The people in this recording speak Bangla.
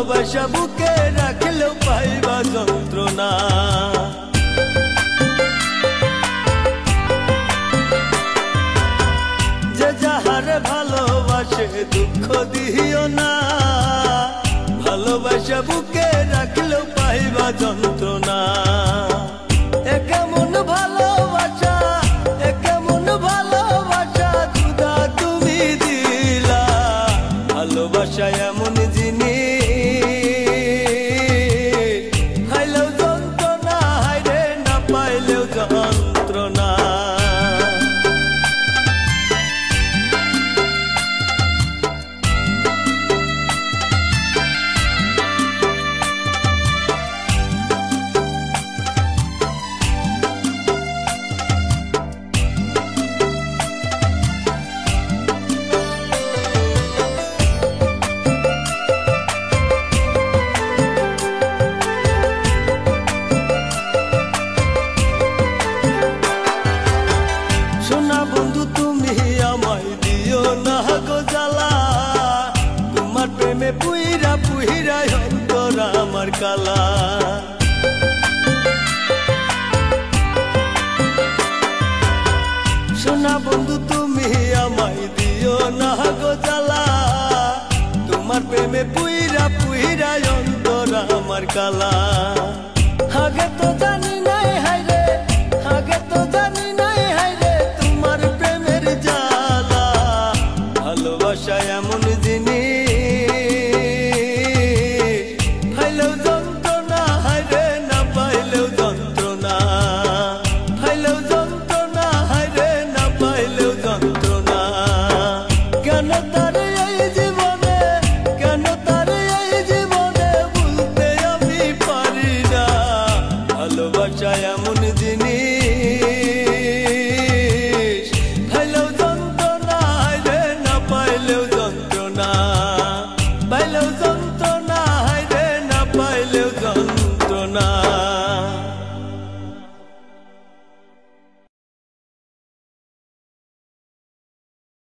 ভালোবাসা বুকে রাখলেও পাইবা যন্ত্রণা। যে যাহারে ভালোবাসে দুঃখ দিও না, ভালোবাসা বুকে রাখলেও পাইবা যন্ত্রণা। কেমন ভালোবাসা, কেমন ভালোবাসা খুদা তুমি দিলা। ভালোবাসা এমন জিনিস, হাইলেও যন্ত্রণা, হাইরে না পাইলেও যন্ত্রণা। সোনা বন্ধু তুমি আমায় দিও না গো জ্বালা, তোমার প্রেমে পুইরা পুইরা অন্তর আমার কালা। সোনা বন্ধু তুমি আমায় দিও না গো জ্বালা, তোমার প্রেমে পুইরা পুইরা অন্তর আমার কালা। আগে তো জানি নাই হায়রে, আগে তো জানি নাই হায়রে তোমার প্রেমের জ্বালা। ভালোবাসা এমন জিনিস, পাইলেও যন্ত্রণা, হায়রে না পাইলেও যন্ত্রণা। পাইলেও যন্ত্রণা, হায়রে না পাইলেও যন্ত্রণা। কেন তার এই জীবনে, কেন তার এই জীবনে ভুলতে আমি পারি না। ভালোবাসা এমন জিনিস, পাইলেও যন্ত্রণা, হায়রে না পাইলেও যন্ত্রণা। পাইলেও যন্ত্রণা, হায়রে না পাইলেও যন্ত্রণা।